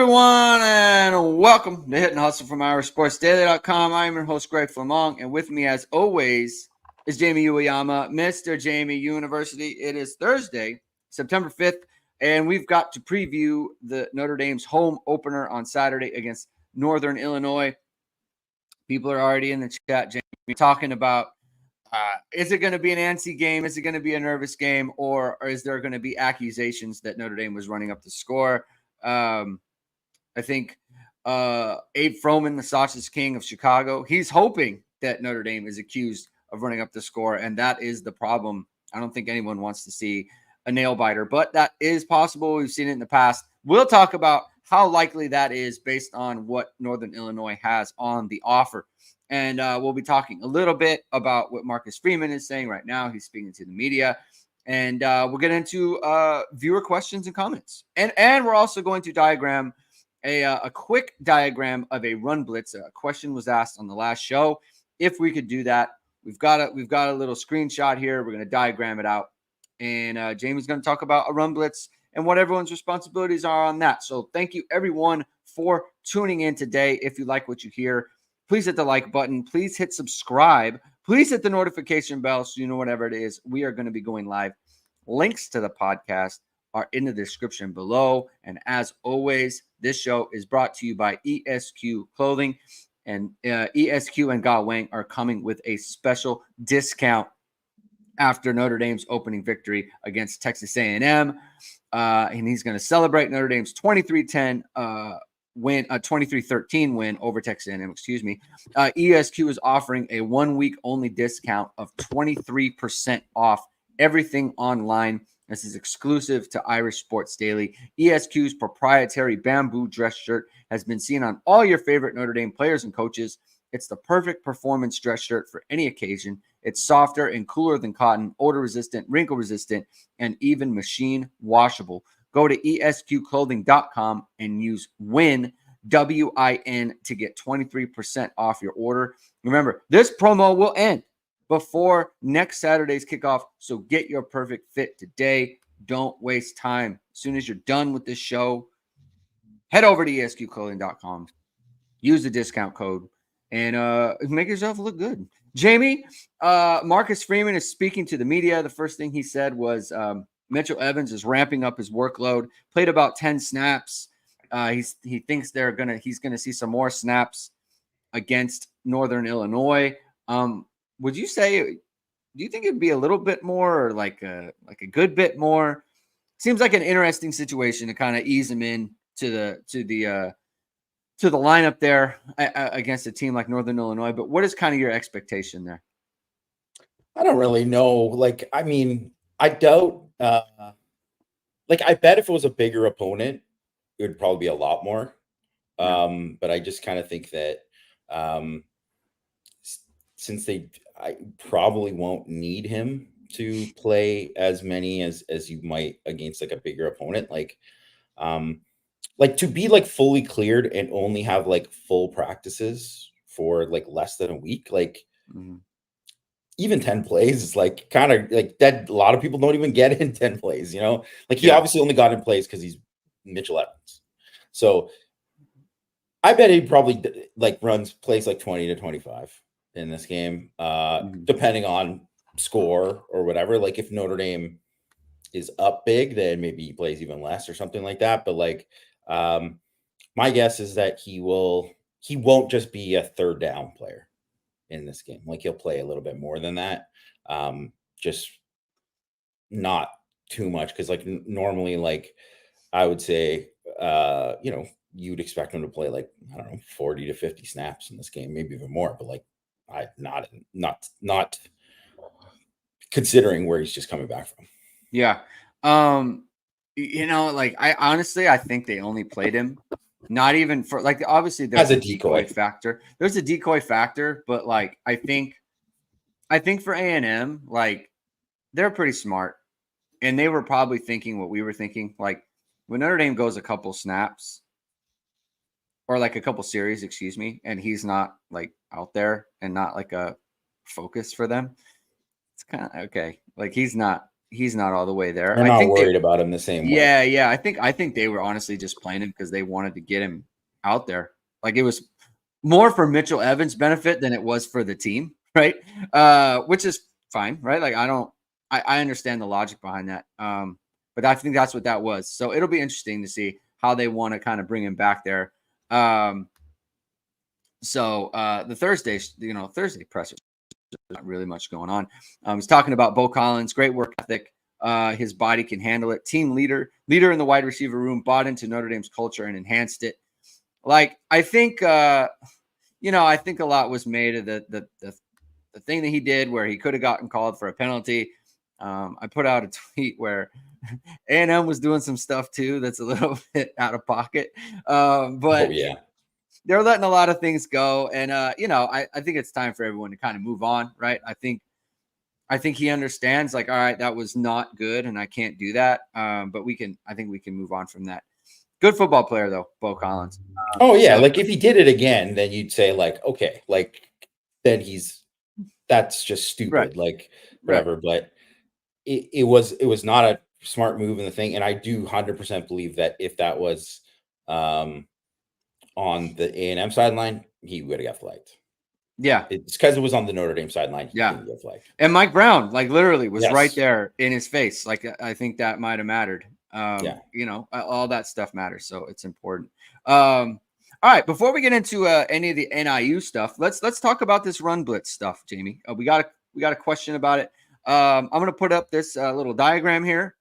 everyone, and welcome to Hit and Hustle from IrishSportsDaily.com. I'm your host, Greg Flammang, and with me, as always, is Jamie Uyeyama, Mr. Jamie University. It is Thursday, September 5th, and we've got to preview the Notre Dame's home opener on Saturday against Northern Illinois. People are already in the chat, Jamie, talking about is it going to be an antsy game? Is it going to be a nervous game? Or is there going to be accusations that Notre Dame was running up the score? I think Abe Froman, the Sausage King of Chicago, he's hoping that Notre Dame is accused of running up the score, and that is the problem. I don't think anyone wants to see a nail-biter, but that is possible. We've seen it in the past. We'll talk about how likely that is based on what Northern Illinois has on the offer. And we'll be talking a little bit about what Marcus Freeman is saying right now. He's speaking to the media. And we'll get into viewer questions and comments. And we're also going to diagram a quick diagram of a run blitz. A question was asked on the last show if we could do that. We've got a little screenshot here. We're going to diagram it out. And Jamie's going to talk about a run blitz and what everyone's responsibilities are on that. So thank you, everyone, for tuning in today. If you like what you hear, please hit the like button. Please hit subscribe. Please hit the notification bell so you know whatever it is we are going to be going live. Links to the podcast are in the description below. And as always, this show is brought to you by ESQ Clothing. And ESQ and Ge Wang are coming with a special discount after Notre Dame's opening victory against Texas A&M. And he's going to celebrate Notre Dame's 23-10 win, 23-13 win over Texas A&M, excuse me. ESQ is offering a 1 week only discount of 23% off everything online. This is exclusive to Irish Sports Daily. ESQ's proprietary bamboo dress shirt has been seen on all your favorite Notre Dame players and coaches. It's the perfect performance dress shirt for any occasion. It's softer and cooler than cotton, odor resistant, wrinkle resistant, and even machine washable. Go to esqclothing.com and use WIN, W-I-N, to get 23% off your order. Remember, this promo will end before next Saturday's kickoff, so get your perfect fit today. Don't waste time. As soon as you're done with this show, head over to esqclothing.com, use the discount code, and make yourself look good. Jamie, Marcus Freeman is speaking to the media. The first thing he said was Mitchell Evans is ramping up his workload, played about 10 snaps. He thinks he's gonna see some more snaps against Northern Illinois. Do you think it'd be a little bit more, or like a good bit more? Seems like an interesting situation to kind of ease him in to the lineup there against a team like Northern Illinois. But what is kind of your expectation there? I don't really know. Like, I mean, I doubt. I bet if it was a bigger opponent, it would probably be a lot more. But I just kind of think that since I probably won't need him to play as many as you might against like a bigger opponent, to be like fully cleared and only have like full practices for like less than a week, even 10 plays is like kind of like that. A lot of people don't even get in 10 plays, you know, like he obviously only got in plays because he's Mitchell Evans. So I bet he probably like plays like 20 to 25 in this game, depending on score or whatever. Like if Notre Dame is up big, then maybe he plays even less or something like that. But like, my guess is that he won't just be a third down player in this game. Like he'll play a little bit more than that. Just not too much. Cause like normally, like I would say, you'd expect him to play like, I don't know, 40 to 50 snaps in this game, maybe even more, but like not considering where he's just coming back from. Yeah. I think they only played him not even for like, obviously there's a decoy factor. There's a decoy factor, but like, I think for A&M, like they're pretty smart and they were probably thinking what we were thinking. Like when Notre Dame goes a couple snaps or like a couple series, excuse me, and he's not like out there and not like a focus for them, it's kind of okay. Like he's not he's not all the way there. They're I not think worried about him the same way. Yeah. I think they were honestly just playing him because they wanted to get him out there. Like it was more for Mitchell Evans' benefit than it was for the team, right? Which is fine, right? Like I understand the logic behind that. But I think that's what that was. So it'll be interesting to see how they want to kind of bring him back there. So the Thursday presser, not really much going on. He's talking about Bo Collins, great work ethic. His body can handle it. Team leader in the wide receiver room, bought into Notre Dame's culture and enhanced it. Like I think, I think a lot was made of the thing that he did where he could have gotten called for a penalty. I put out a tweet where A&M was doing some stuff too that's a little bit out of pocket, but they're letting a lot of things go, and I think it's time for everyone to kind of move on, right? I think he understands, like, all right, that was not good, and I can't do that. But I think we can move on from that. Good football player though, Bo Collins. Like if he did it again, then you'd say like, okay, like then that's just stupid, right. like whatever. Right. But it was not a smart move in the thing, and I do 100% believe that if that was on the A&M sideline, he would have got flagged. Yeah, it's because it was on the Notre Dame sideline. He didn't get flagged. And Mike Brown, like literally, was right there in his face. Like I think that might have mattered. All that stuff matters, so it's important. All right, before we get into any of the NIU stuff, let's talk about this run blitz stuff, Jamie. We got a question about it. I'm going to put up this little diagram here.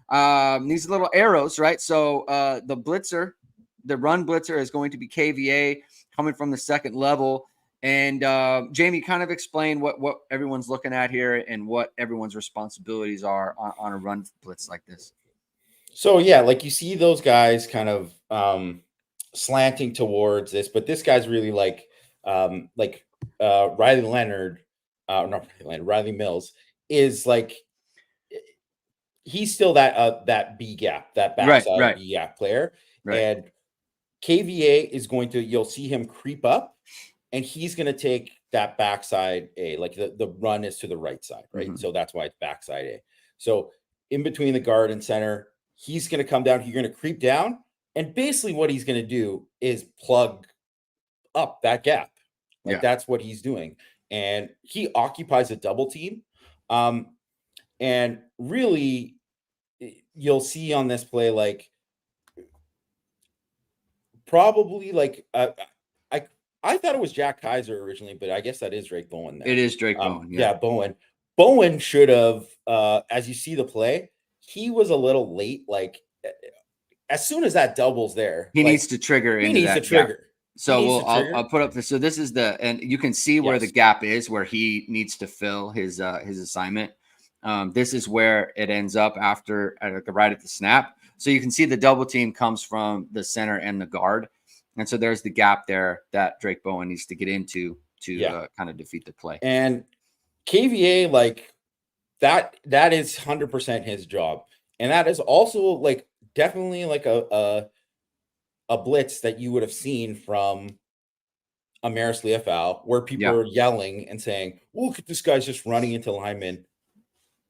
These little arrows, right? So the run blitzer is going to be KVA coming from the second level. And Jamie, kind of explain what everyone's looking at here and what everyone's responsibilities are on a run blitz like this. So yeah, like you see those guys kind of slanting towards this, but this guy's really like Riley Mills is like, he's still that B gap, that backside B gap player. Right. And KVA is you'll see him creep up, and he's going to take that backside A, like the run is to the right side, right? Mm-hmm. So that's why it's backside A. So in between the guard and center, he's going to come down, you're going to creep down, and basically what he's going to do is plug up that gap. Like that's what he's doing. And he occupies a double team. And really, you'll see on this play, like probably like I thought it was Jack Kaiser originally, but I guess that is Drake Bowen now. It is Drake Bowen. Yeah, Bowen. Bowen should have, as you see the play, he was a little late. Like as soon as that double's there, he needs to trigger. He needs to trigger. Gap. So I'll put up this. So this is and you can see where the gap is, where he needs to fill his assignment. This is where it ends up right at the snap. So you can see the double team comes from the center and the guard. And so there's the gap there that Drake Bowen needs to get into to kind of defeat the play. And KVA, like that is 100% his job. And that is also like definitely like a blitz that you would have seen from a Maris Leofau, where people are yelling and saying, look at this guy's just running into linemen.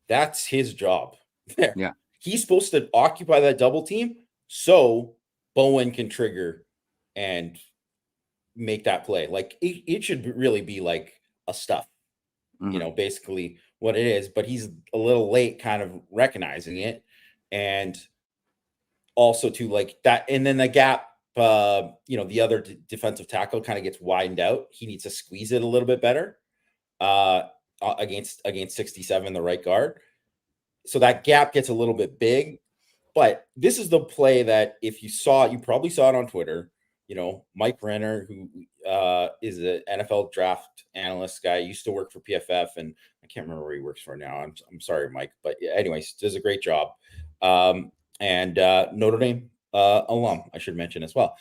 That's his job there. Yeah. He's supposed to occupy that double team so Bowen can trigger and make that play. Like it should really be like a stuff, basically what it is, but he's a little late kind of recognizing it. And also to like that. And then the gap, the other defensive tackle kind of gets widened out. He needs to squeeze it a little bit better against 67, the right guard. So that gap gets a little bit big, but this is the play that if you saw it, you probably saw it on Twitter. Mike Renner, who is an NFL draft analyst guy, used to work for PFF, and I can't remember where he works for now. I'm sorry, Mike, but anyways, does a great job. And Notre Dame alum, I should mention as well.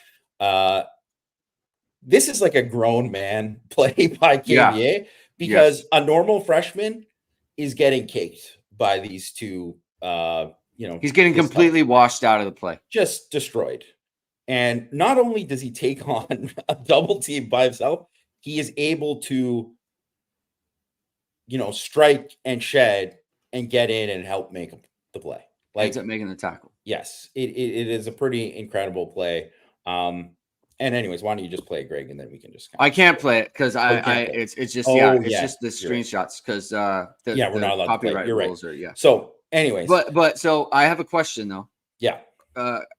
This is like a grown man play by KVA because a normal freshman is getting caked by these two. He's getting completely washed out of the play, just destroyed. And not only does he take on a double team by himself, he is able to, strike and shed and get in and help make the play. Like, ends up making the tackle. Yes, it is a pretty incredible play. And anyways, why don't you just play, Greg, and then we can just. I can't play it because it's just it's just the screenshots because we're not allowed copyright to play. rules are So, anyways, but so I have a question though. Yeah.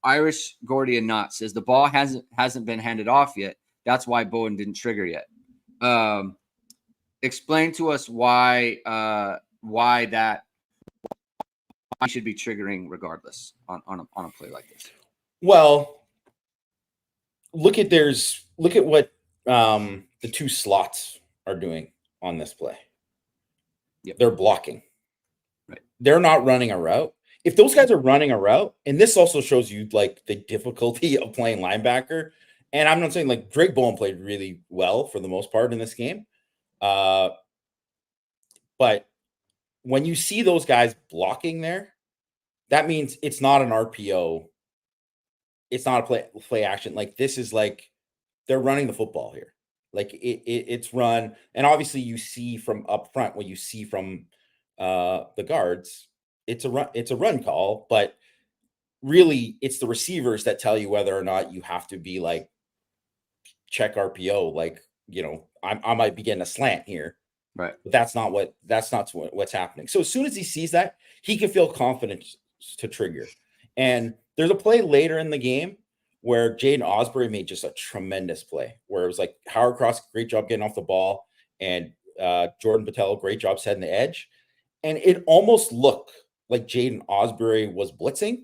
Irish Gordian Knot says the ball hasn't been handed off yet. That's why Bowen didn't trigger yet. Explain to us why I should be triggering regardless on a play like this. Well, look at what the two slots are doing on this play. Yep. They're blocking. Right. They're not running a route. If those guys are running a route, and this also shows you like the difficulty of playing linebacker. And I'm not saying like Drake Bowen played really well for the most part in this game. But when you see those guys blocking there, that means it's not an RPO. It's not a play action. Like this is like they're running the football here. Like it's run. And obviously you see from up front, what you see from the guards, it's a run call, but really it's the receivers that tell you whether or not you have to be like check RPO. Like, I might be getting a slant here. Right. But that's not what's happening. So as soon as he sees that, he can feel confident to trigger. And there's a play later in the game where Jaden Osbury made just a tremendous play where it was like Howard Cross, great job getting off the ball, and Jordan Patel, great job setting the edge. And it almost looked like Jaden Osbury was blitzing,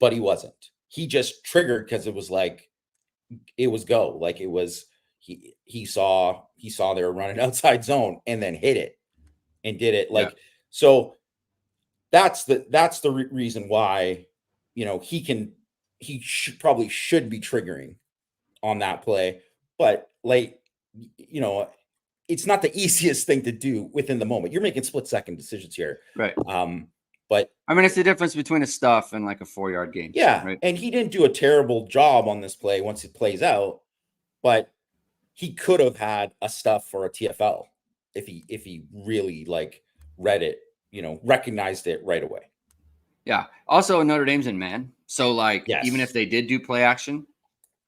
but he wasn't. He just triggered because it was go. Like it was he saw they were running outside zone and then hit it and did it so that's the reason why he should be triggering on that play, but it's not the easiest thing to do within the moment. You're making split-second decisions here, right? But I mean, it's the difference between a stuff and like a 4-yard gain. Yeah, right? And he didn't do a terrible job on this play once it plays out, but he could have had a stuff for a TFL if he really read it, recognized it right away. Yeah. Also, Notre Dame's in man, so even if they did do play action,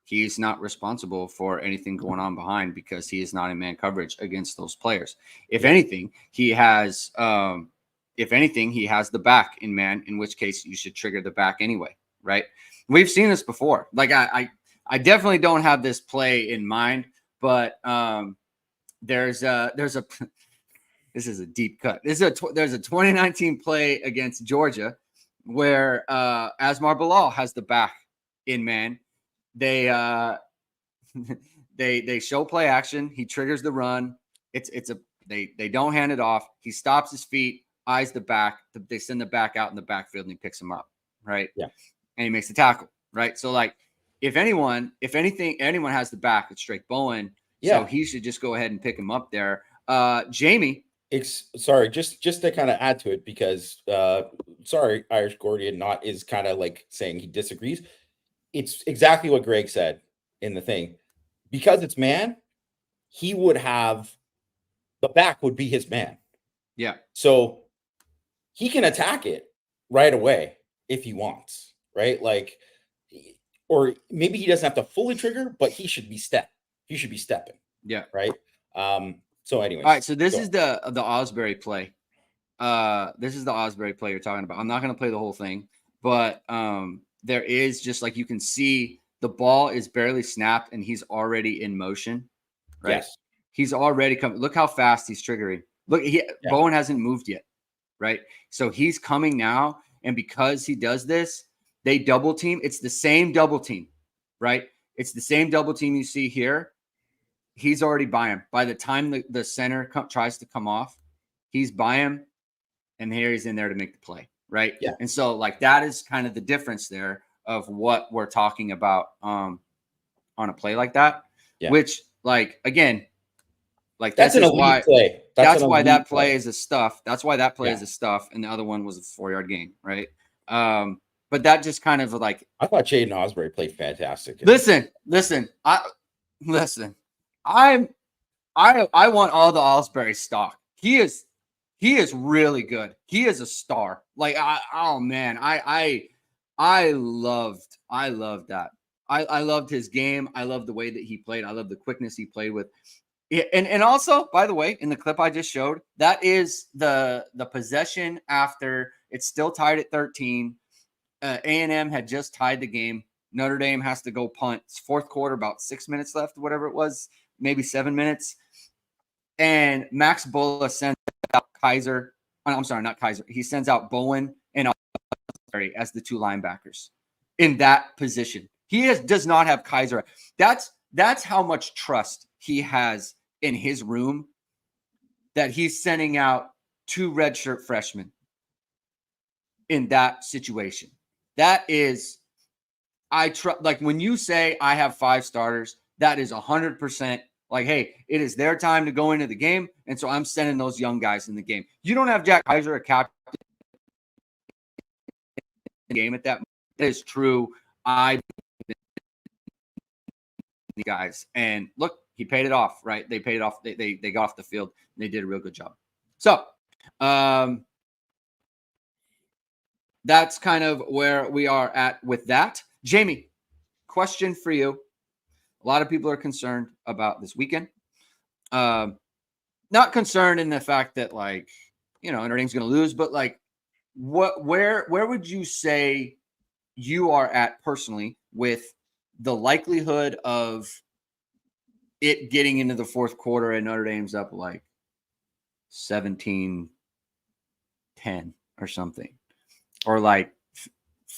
he's not responsible for anything going on behind because he is not in man coverage against those players. If anything, he has the back in man, in which case you should trigger the back anyway, right? We've seen this before. Like I definitely don't have this play in mind, but there's a this is a deep cut. There's a 2019 play against Georgia where Asmar Bilal has the back in man. They show play action. He triggers the run. They don't hand it off. He stops his feet, eyes the back. They send the back out in the backfield and he picks him up, right? Yeah. And he makes the tackle, right? So if anyone has the back, it's Drake Bowen. Yeah. So he should just go ahead and pick him up there. Jamie. Sorry, just to kind of add to it, because Irish Gordian Knot is kind of saying he disagrees. It's exactly what Greg said in the thing. Because it's man, he would have the back would be his man. Yeah. So he can attack it right away if he wants, right? Or maybe he doesn't have to fully trigger, but he should be stepping. Yeah. Right. So anyways. All right. So this is the Osbury play. This is the Osbury play you're talking about. I'm not going to play the whole thing, but there is just you can see the ball is barely snapped and he's already in motion, right? Yes. He's already coming. Look how fast he's triggering. Look, Bowen hasn't moved yet, right? So he's coming now, and because he does this, they double team. It's the same double team, right? It's the same double team you see here. He's already by him. By the time the center tries to come off, he's by him, and here he's in there to make the play, right? Yeah. And so that is kind of the difference there of what we're talking about on a play like that, which again, that's an elite play. That's why that play is a stuff. That's why that play is a stuff, and the other one was a 4-yard gain, right? But that just kind of I thought Jaden Osbury played fantastic. Listen. I want all the Osbury stock. He is He is really good. He is a star. Like, oh man, I loved that. I loved his game. I loved the way that he played. I loved the quickness he played with. And also, by the way, in the clip I just showed, that is the possession after it's still tied at 13. A&M had just tied the game. Notre Dame has to go punt. It's fourth quarter, about 6 minutes left, whatever it was, maybe 7 minutes. And Max Bulla sends out Kaiser. I'm sorry, not Kaiser. He sends out Bowen and as the two linebackers in that position. He does not have Kaiser. That's how much trust he has in his room that he's sending out two redshirt freshmen in that situation. That is, I trust. Like when you say I have 5 starters, that is 100%. Like, hey, it is their time to go into the game, and so I'm sending those young guys in the game. You don't have Jack Kaiser, a captain, in the game at that moment. That is true. I the guys, and look, he paid it off. Right? They paid it off. They got off the field, and they did a real good job. So, that's kind of where we are at with that. Jamie, question for you. A lot of people are concerned about this weekend. Not concerned in the fact that, like, Notre Dame's going to lose, but like, where would you say you are at personally with the likelihood of it getting into the fourth quarter and Notre Dame's up like 17-10 or something, or like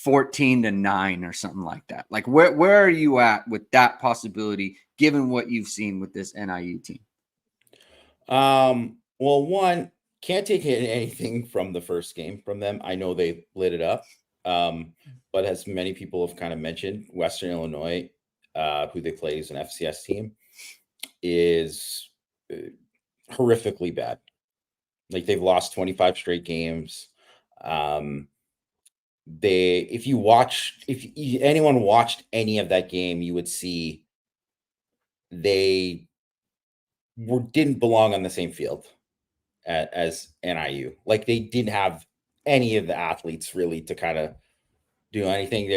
14-9 or something like that? Like, where are you at with that possibility, given what you've seen with this NIU team? Well, one, can't take anything from the first game from them. I know they lit it up. But as many people have kind of mentioned, Western Illinois, who they play as an FCS team, is horrifically bad. Like, they've lost 25 straight games. If anyone watched any of that game, you would see they didn't belong on the same field as NIU. Like, they didn't have any of the athletes really to kind of do anything.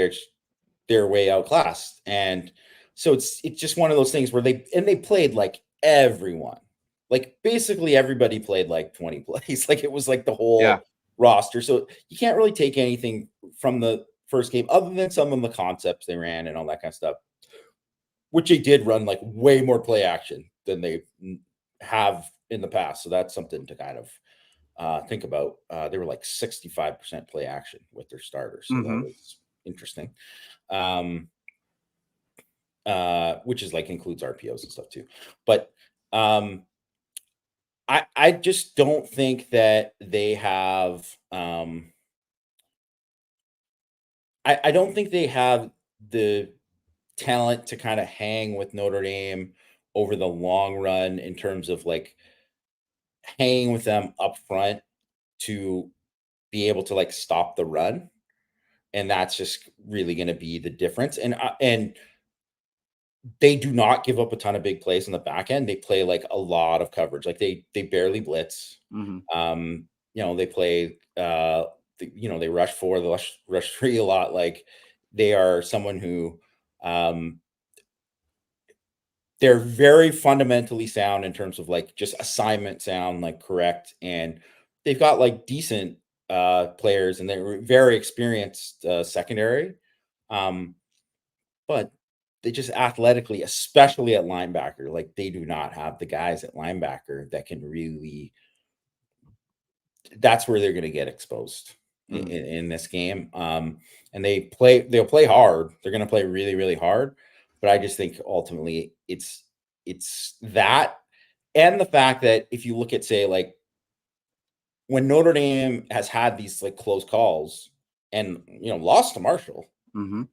They're way outclassed, and so it's just one of those things where they played like everyone, like basically everybody played like 20 plays. Like, it was like the whole roster. So you can't really take anything from the first game other than some of the concepts they ran and all that kind of stuff, which they did run like way more play action than they have in the past. So that's something to kind of think about. They were like 65% play action with their starters. So that was interesting. Which is like includes RPOs and stuff too. But I just don't think that they have I don't think they have the talent to kind of hang with Notre Dame over the long run in terms of like hanging with them up front to be able to like stop the run. And that's just really going to be the difference. And they do not give up a ton of big plays on the back end. They play like a lot of coverage. Like they barely blitz. They play they rush 4, they rush 3 a lot. Like, they are someone who they're very fundamentally sound in terms of like just assignment sound, like correct. And they've got like decent players, and they're very experienced secondary. But they just athletically, especially at linebacker, like they do not have the guys at linebacker that can really. That's where they're going to get exposed in this game. And they'll play hard. They're going to play really, really hard. But I just think ultimately it's that, and the fact that if you look at, say, like when Notre Dame has had these like close calls and lost to Marshall. So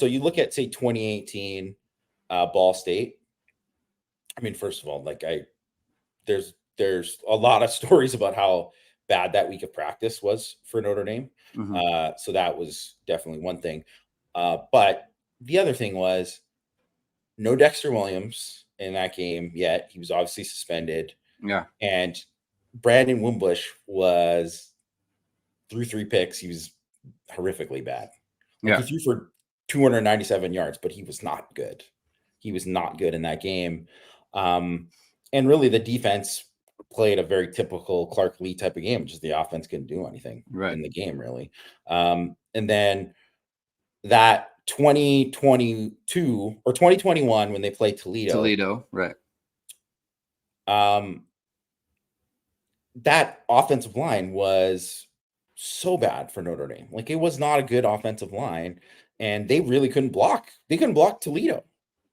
you look at, say, 2018 Ball State. I mean, first of all, like there's a lot of stories about how bad that week of practice was for Notre Dame. So that was definitely one thing. But the other thing was no Dexter Williams in that game yet. He was obviously suspended. Yeah. And Brandon Wimbush threw 3 picks. He was horrifically bad. Like he threw for 297 yards, but he was not good. He was not good in that game. And really the defense played a very typical Clark Lee type of game, which is the offense couldn't do anything in the game, really. And then that 2022 or 2021, when they played Toledo, right. That offensive line was so bad for Notre Dame. Like, it was not a good offensive line, and they really couldn't block. They couldn't block Toledo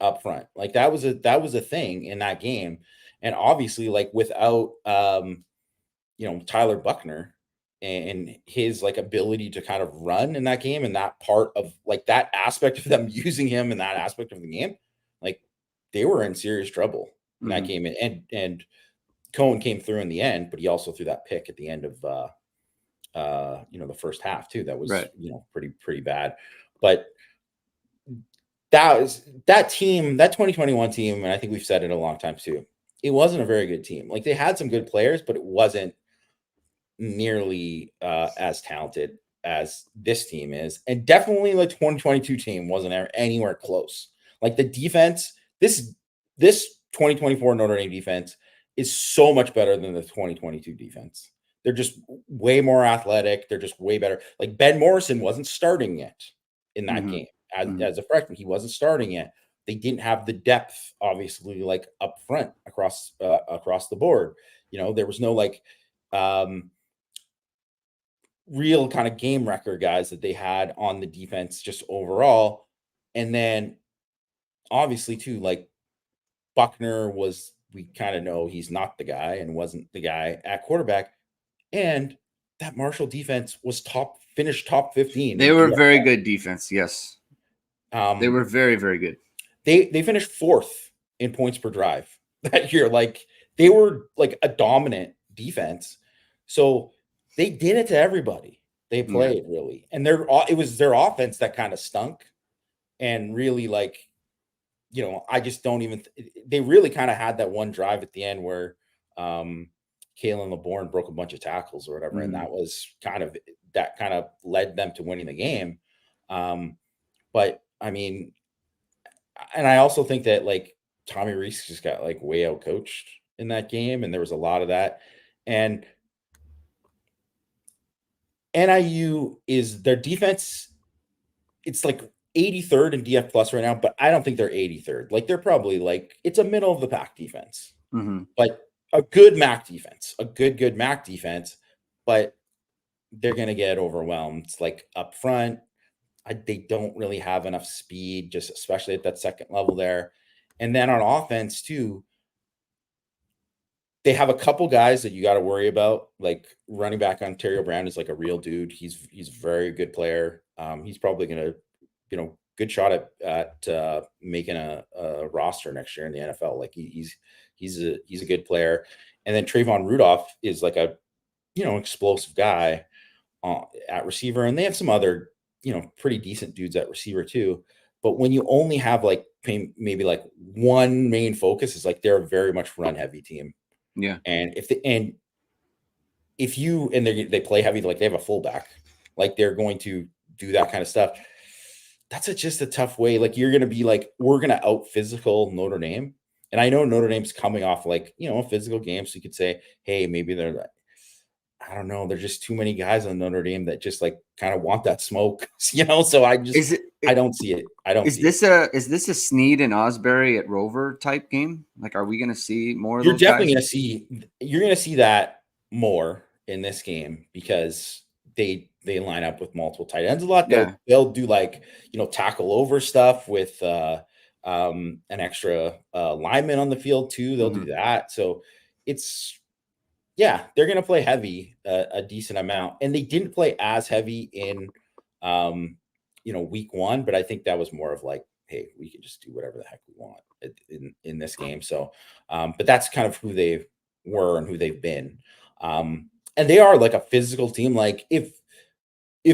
up front. Like, that was a thing in that game. And obviously, like, without Tyler Buckner and his like ability to kind of run in that game, and that part of like that aspect of them using him in that aspect of the game, like they were in serious trouble in that game. And Cohen came through in the end, but he also threw that pick at the end of the first half too. That was pretty bad. But that team, that 2021 team, and I think we've said it a long time too, it wasn't a very good team. Like, they had some good players, but it wasn't nearly as talented as this team is. And definitely the 2022 team wasn't anywhere close. Like, the defense, this 2024 Notre Dame defense is so much better than the 2022 defense. They're just way more athletic. They're just way better. Like, Ben Morrison wasn't starting yet in that game as a freshman. He wasn't starting yet. They didn't have the depth, obviously, like up front across the board. There was no like real kind of game wrecker guys that they had on the defense just overall. And then obviously too, like, Buckner we kind of know he's not the guy and wasn't the guy at quarterback. And that Marshall defense was finished top 15. They were very good defense. Yes. They were very, very good. They finished 4th in points per drive that year. Like, they were like a dominant defense. So they did it to everybody they played, really. And it was their offense that kind of stunk. And really, like, I just don't even they really kind of had that one drive at the end where Kalen LeBourne broke a bunch of tackles or whatever. And that was kind of led them to winning the game. But I mean, and I also think that like Tommy Rees just got like way out coached in that game. And there was a lot of that. And NIU is their defense. It's like 83rd in DF plus right now, but I don't think they're 83rd. Like, they're probably like, it's a middle of the pack defense, but a good MAC defense, a good MAC defense, but they're going to get overwhelmed. It's like up front, they don't really have enough speed, just especially at that second level there. And then on offense too, they have a couple guys that you got to worry about. Like, running back Ontario Brown is like a real dude. He's a very good player. He's probably going to, good shot at making a roster next year in the NFL. Like, he's a good player. And then Trayvon Rudolph is like a, explosive guy at receiver. And they have some other, pretty decent dudes at receiver too. But when you only have like maybe like one main focus, is like they're a very much run heavy team. Yeah. And if they play heavy, like they have a fullback, like they're going to do that kind of stuff. That's just a tough way. Like, you're going to be like, we're going to out physical Notre Dame. And I know Notre Dame's coming off like, a physical game. So you could say, hey, maybe they're like, I don't know. There's just too many guys on Notre Dame that just like kind of want that smoke, So I don't see it. Is this a Snead and Osbury at Rover type game? Like, are we going to see more of those guys? You're going to see that more in this game because they line up with multiple tight ends a lot. They'll do like, tackle over stuff with an extra lineman on the field too. They'll do that. So they're going to play heavy a decent amount, and they didn't play as heavy in week 1, but I think that was more of like, hey, we can just do whatever the heck we want in this game. So, but that's kind of who they were and who they've been. And they are like a physical team. Like, if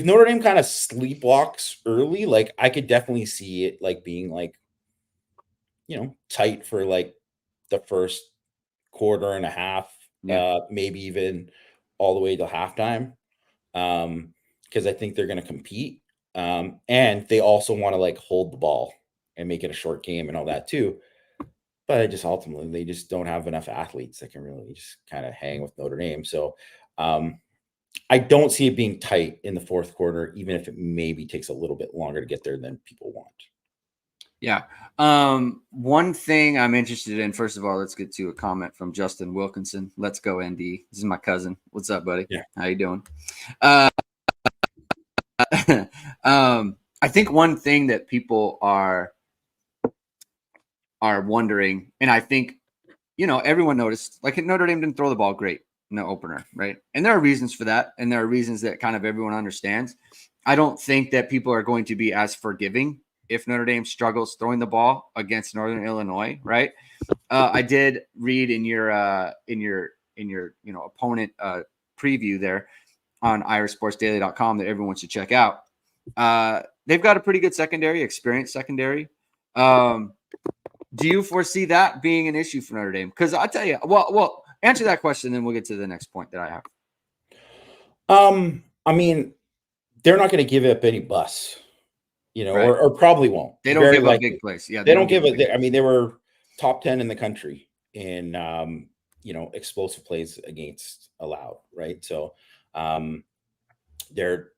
Notre Dame kind of sleepwalks early, like I could definitely see it like being like, tight for like the first quarter and a half, maybe even all the way to halftime, because I think they're going to compete, and they also want to like hold the ball and make it a short game and all that too. But I just ultimately they just don't have enough athletes that can really just kind of hang with Notre Dame. So I don't see it being tight in the fourth quarter, even if it maybe takes a little bit longer to get there than people want. Yeah. One thing I'm interested in, first of all, let's get to a comment from Justin Wilkinson. Let's go, ND. This is my cousin. What's up, buddy? Yeah. How you doing? I think one thing that people are wondering, and I think, everyone noticed, like Notre Dame didn't throw the ball great in the opener, right? And there are reasons for that, and there are reasons that kind of everyone understands. I don't think that people are going to be as forgiving if Notre Dame struggles throwing the ball against Northern Illinois, right? I did read in your opponent preview there on irishsportsdaily.com that everyone should check out. They've got a pretty good secondary, experienced secondary. Do you foresee that being an issue for Notre Dame? Because I'll tell you, well, answer that question, then we'll get to the next point that I have. I mean, they're not going to give up any bus, Right. or probably won't. They don't give up big plays. Yeah, they don't give it. I mean, they were top 10 in the country in explosive plays against allowed, right? So they're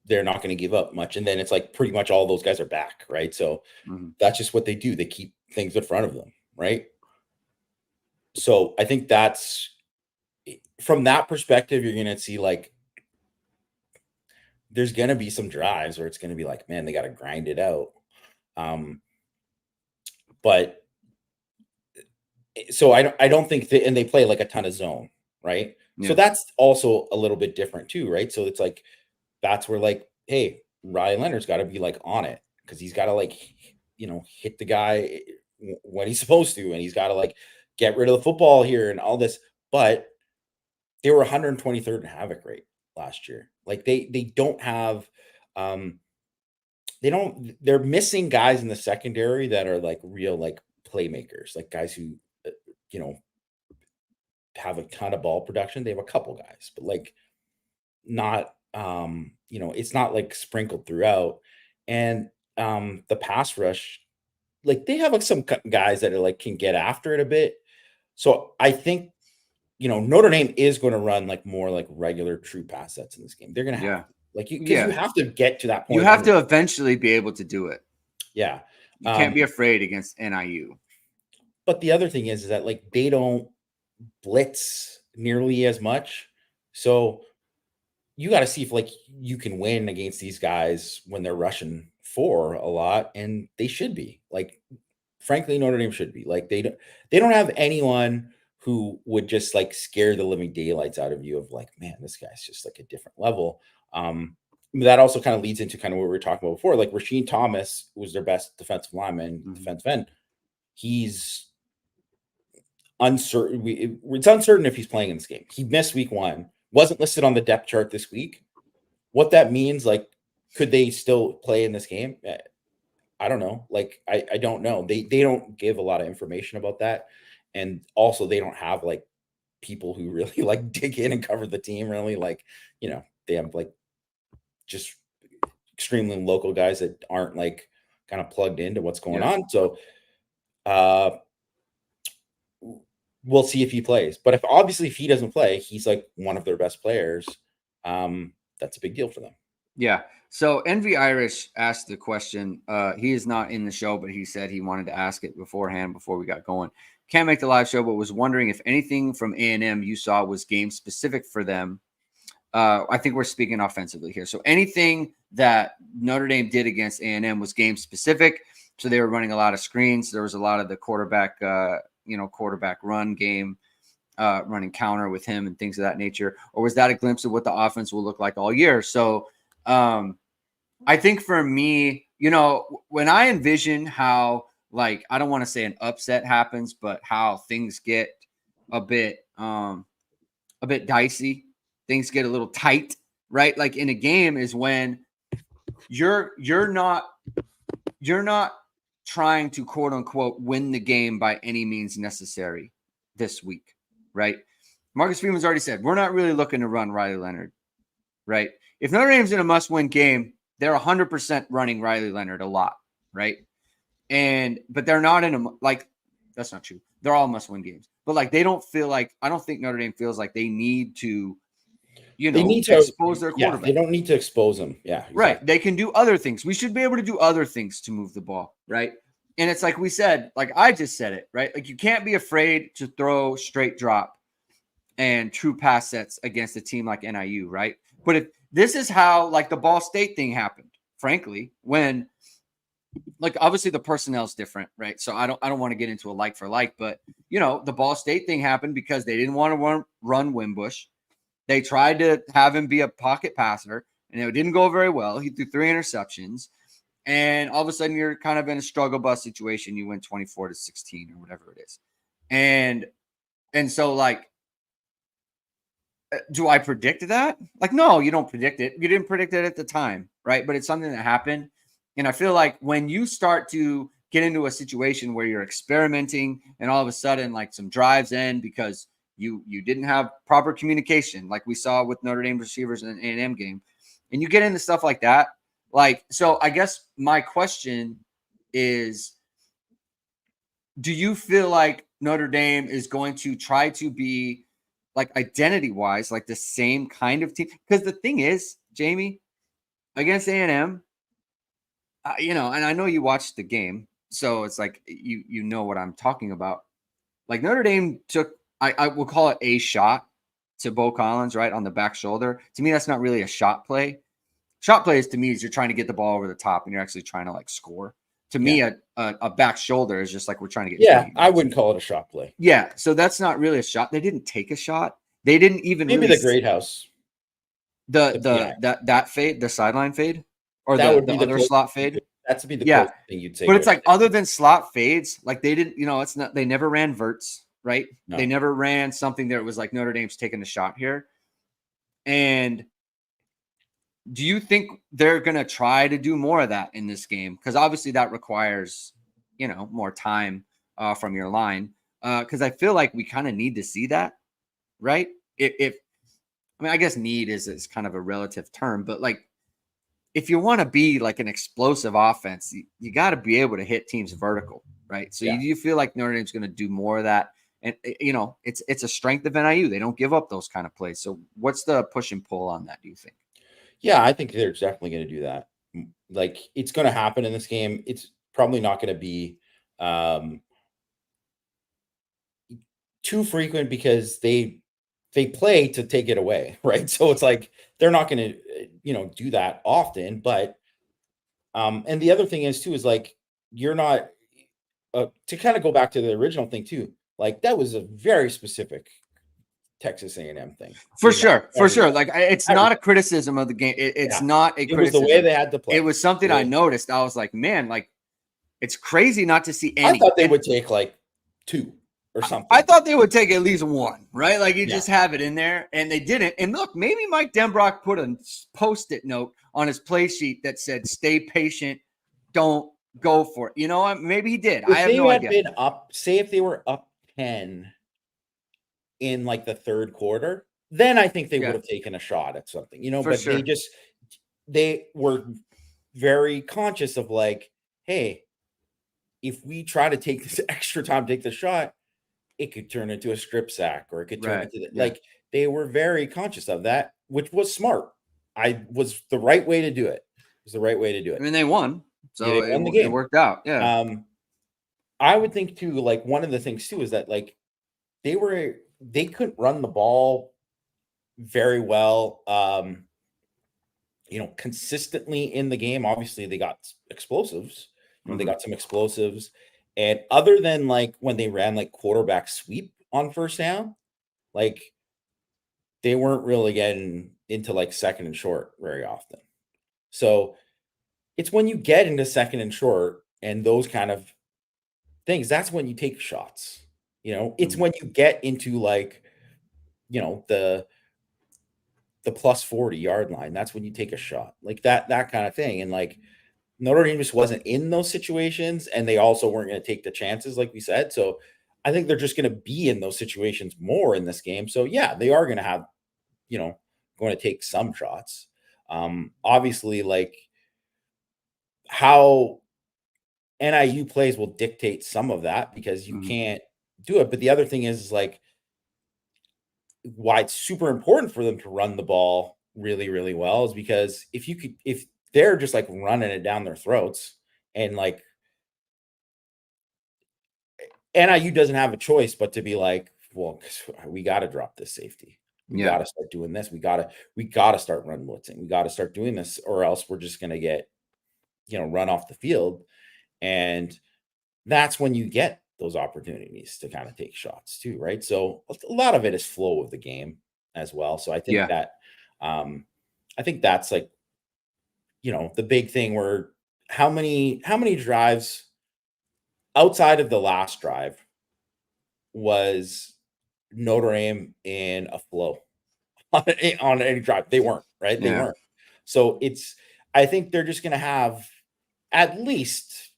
not going to give up much. And then it's like pretty much all those guys are back, right? So that's just what they do. They keep things in front of them, right? So I think that's, from that perspective, you're going to see like there's going to be some drives where it's going to be like, man, they got to grind it out. But so I don't think and they play like a ton of zone, right? Yeah. So that's also a little bit different too, right? So it's like, that's where like, hey, Riley Leonard's got to be like on it, because he's got to like, hit the guy when he's supposed to, and he's got to like get rid of the football here and all this. But they were 123rd in havoc rate last year. Like they don't have, they're missing guys in the secondary that are like real like playmakers, like guys who have a ton of ball production. They have a couple guys, but like not it's not like sprinkled throughout. And the pass rush, like they have like some guys that are like can get after it a bit. So I think Notre Dame is going to run like more like regular true pass sets in this game. They're going to have like you have to get to that point. You have to eventually be able to do it. Yeah. You can't be afraid against NIU. But the other thing is that like they don't blitz nearly as much. So you got to see if like you can win against these guys when they're rushing for a lot, and they should be. Like, frankly, Notre Dame should be. Like they don't have anyone who would just like scare the living daylights out of you of like, man, this guy's just like a different level. That also kind of leads into kind of what we were talking about before. Like Rasheed Thomas was their best defensive lineman, defensive end. He's uncertain. It's uncertain if he's playing in this game. He missed week 1, wasn't listed on the depth chart this week. What that means, like, could they still play in this game? I don't know. Like, I don't know. They don't give a lot of information about that. And also they don't have like people who really like dig in and cover the team really. Like, they have like just extremely local guys that aren't like kind of plugged into what's going on. So we'll see if he plays. But if he doesn't play, he's like one of their best players. That's a big deal for them. Yeah. So Envy Irish asked the question. He is not in the show, but he said he wanted to ask it beforehand before we got going. Can't make the live show, but was wondering if anything from A&M you saw was game specific for them. I think we're speaking offensively here. So anything that Notre Dame did against A&M was game specific. So they were running a lot of screens. There was a lot of the quarterback run game, running counter with him and things of that nature. Or was that a glimpse of what the offense will look like all year? So I think for me, when I envision how, like, I don't want to say an upset happens, but how things get a bit dicey, things get a little tight, right? Like in a game is when you're not trying to quote unquote win the game by any means necessary this week, right? Marcus Freeman's already said, we're not really looking to run Riley Leonard, right? If Notre Dame's in a must-win game, they're 100% running Riley Leonard a lot, right? But they're not in a, like, that's not true. They're all must-win games. But, like, they don't feel like, I don't think Notre Dame feels like they need to, they need to expose their quarterback. They don't need to expose them. Yeah, exactly. Right. They can do other things. We should be able to do other things to move the ball, right? And it's like we said, like I just said it, right? Like you can't be afraid to throw straight drop and true pass sets against a team like NIU, right? But if this is how like the Ball State thing happened, frankly, when like obviously the personnel is different, right? So I don't want to get into a like for like, but the Ball State thing happened because they didn't want to run Wimbush. They tried to have him be a pocket passer, and it didn't go very well. He threw 3 interceptions, and all of a sudden you're kind of in a struggle bus situation. You win 24-16 or whatever it is. And so like, do I predict that? Like, no, you don't predict it. You didn't predict it at the time, right? But it's something that happened. And I feel like when you start to get into a situation where you're experimenting and all of a sudden like some drives end because you didn't have proper communication, like we saw with Notre Dame receivers in an A&M game, and you get into stuff like that. Like, so I guess my question is, do you feel like Notre Dame is going to try to be like identity-wise, like the same kind of team? Because the thing is, Jamie, against A&M, and I know you watched the game, so it's like you know what I'm talking about. Like Notre Dame took, I will call it a shot to Bo Collins, right, on the back shoulder. To me, that's not really a shot play. Shot plays to me is you're trying to get the ball over the top and you're actually trying to like score. To me, a back shoulder is just like we're trying to get. Yeah, I wouldn't call it a shot play. Yeah, so that's not really a shot. They didn't take a shot. They didn't even maybe really the Great House. That fade, the sideline fade, or that would the be other slot fade. That's to be the closest thing you'd say. But it's like other than slot fades, like they didn't, it's not. They never ran verts, right? No. They never ran something that was like Notre Dame's taking a shot here. And do you think they're going to try to do more of that in this game? Because obviously that requires, more time from your line. Because I feel like we kind of need to see that, right? I guess need is kind of a relative term, but like if you want to be like an explosive offense, you got to be able to hit teams vertical, right? So you feel like Notre Dame's going to do more of that. And, it's a strength of NIU. They don't give up those kind of plays. So what's the push and pull on that, do you think? Yeah, I think they're definitely going to do that. Like it's going to happen in this game. It's probably not going to be too frequent because they play to take it away, right? So it's like they're not going to do that often. But and the other thing is like you're not to kind of go back to the original thing too. Like that was a very specific Texas A&M thing. For sure. Like it's not a criticism of the game. It's not a criticism. It was the way they had to play. It was something I noticed. I was like, man, like it's crazy not to see any. I thought they would take like 2 or something. I thought they would take at least 1, right? Like you just have it in there, and they didn't. And look, maybe Mike Denbrock put a Post-it note on his play sheet that said, "Stay patient, don't go for it." Maybe he did. I have no idea. Been up, say if they were up 10 in like the third quarter, then I think they would have taken a shot at something, but sure. They were very conscious of like, hey, if we try to take this extra time to take the shot, it could turn into a strip sack or it could turn into like they were very conscious of that, which was smart. Was the right way to do it. It was the right way to do it. I mean, they won. So it worked out. Yeah. I would think too, like one of the things too is that like they couldn't run the ball very well, consistently in the game. Obviously, they got explosives. They got some explosives. And other than like when they ran like quarterback sweep on first down, like they weren't really getting into like second and short very often. So it's when you get into second and short and those kind of things, that's when you take shots. It's when you get into like, the plus 40 yard line, that's when you take a shot like that kind of thing. And like Notre Dame just wasn't in those situations, and they also weren't going to take the chances, like we said. So I think they're just going to be in those situations more in this game. So yeah, they are going to have, going to take some shots. Obviously, like how NIU plays will dictate some of that because you can't do it. But the other thing is like why it's super important for them to run the ball really, really well is because if they're just like running it down their throats and like NIU doesn't have a choice but to be like, well, we got to drop this safety. We got to start doing this. We got to start run blitzing. We got to start doing this, or else we're just going to get, run off the field. And that's when you get those opportunities to kind of take shots too, right? So a lot of it is flow of the game as well. So I think that, I think that's like, the big thing where how many drives outside of the last drive was Notre Dame in a flow on any drive? They weren't, right? They weren't. So I think they're just going to have at least,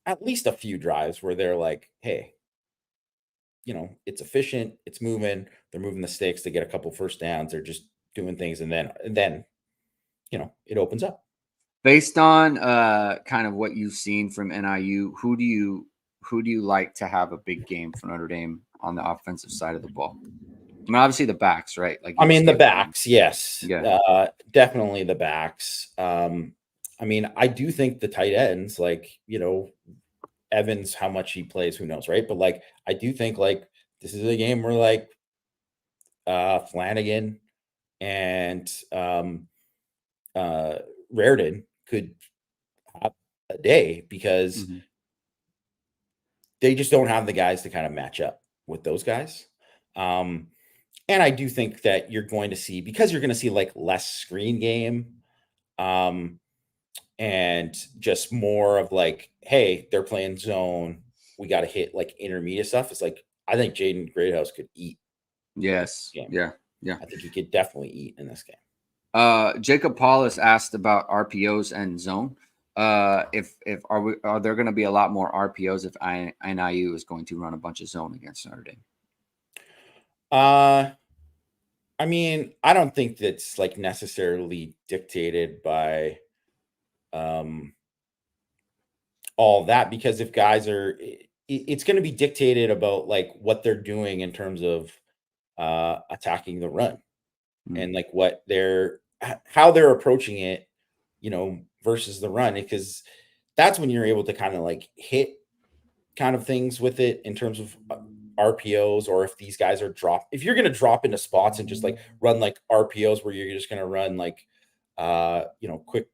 at least a few drives where they're like, hey, it's efficient, it's moving, they're moving the sticks, they get a couple first downs, they're just doing things, and then it opens up. Based on kind of what you've seen from NIU, who do you like to have a big game for Notre Dame on the offensive side of the ball? I mean, obviously the backs, right? Like the backs, yes. Yeah. Definitely the backs. I mean, I do think the tight ends, like, Evans, how much he plays, who knows, right? But like, I do think like this is a game where like Flanagan and Raritan could have a day because they just don't have the guys to kind of match up with those guys. And I do think that you're going to see, because you're going to see like less screen game, and just more of like, hey, they're playing zone, we got to hit like intermediate stuff. It's like, I think Jaden Greathouse could eat. Yes. Yeah. I think he could definitely eat in this game. Jacob Paulus asked about RPOs and zone. If are there going to be a lot more RPOs if NIU is going to run a bunch of zone against Notre Dame? I mean, I don't think that's like necessarily dictated by all that, because if guys are, it's going to be dictated about like what they're doing in terms of attacking the run and like how they're approaching it, versus the run, because that's when you're able to kind of like hit kind of things with it in terms of RPOs, or if these guys are if you're going to drop into spots and just like run like RPOs where you're just going to run like quick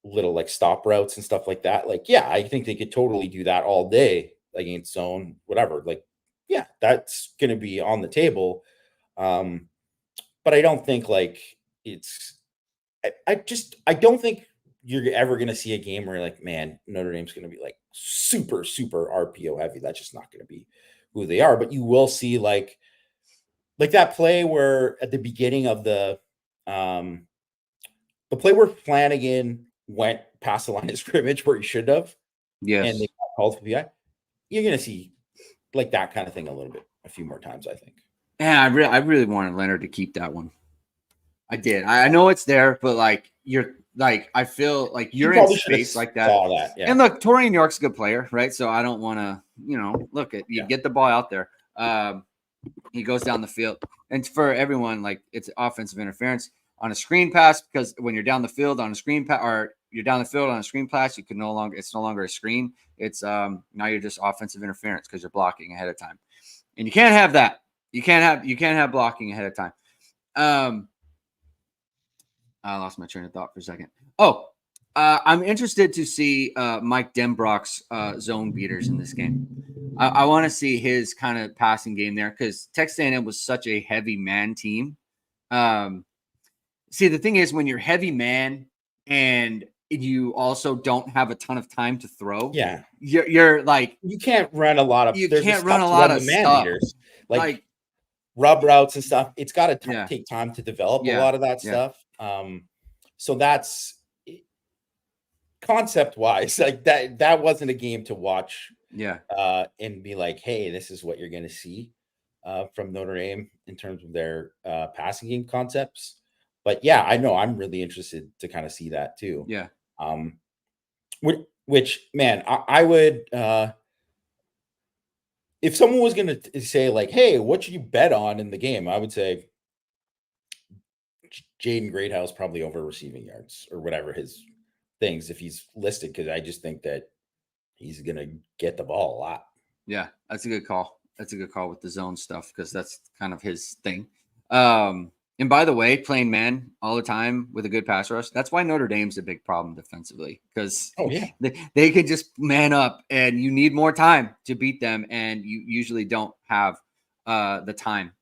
little like stop routes and stuff like that, like I think they could totally do that all day against zone, whatever, like that's going to be on the table. But I don't think like I don't think you're ever going to see a game where like, man, Notre Dame's going to be like super, super RPO heavy. That's just not going to be who they are. But you will see like that play where at the beginning of the play where Flanagan went past the line of scrimmage where he should have. Yes. And they got called for the PI. You're going to see like that kind of thing a few more times, I think. Yeah, I really wanted Leonard to keep that one. I did. I know it's there, but like I feel like you're in space like that. Yeah. And look, Torian York's a good player, right? So I don't want to, look at you get the ball out there. He goes down the field, and for everyone, like it's offensive interference on a screen pass, because when you're down the field on a screen pass, or you're down the field on a screen pass, it's no longer a screen. It's now you're just offensive interference because you're blocking ahead of time, and you can't have that. You can't have blocking ahead of time. I lost my train of thought for a second. I'm interested to see Mike Denbrock's zone beaters in this game. I want to see his kind of passing game there, because Texas A&M was such a heavy man team. See, the thing is, when you're heavy man and you also don't have a ton of time to throw, you're like, you can't run a lot of. You can't run a lot of stuff. Beaters. Like rub routes and stuff. It's got to take time to develop a lot of that stuff. So that's concept wise, like that wasn't a game to watch Yeah. And be like, hey, this is what you're going to see from Notre Dame in terms of their passing game concepts. But yeah, I know I'm really interested to kind of see that too. Yeah. Which man, I would, if someone was going to say like, hey, what should you bet on in the game? I would say Jaden Greathouse probably over receiving yards or whatever his things if he's listed, because I just think that he's going to get the ball a lot. Yeah, that's a good call. That's a good call with the zone stuff because that's kind of his thing. And by the way, playing man all the time with a good pass rush, that's why Notre Dame's a big problem defensively, because Oh yeah, they can just man up and you need more time to beat them, and you usually don't have the time.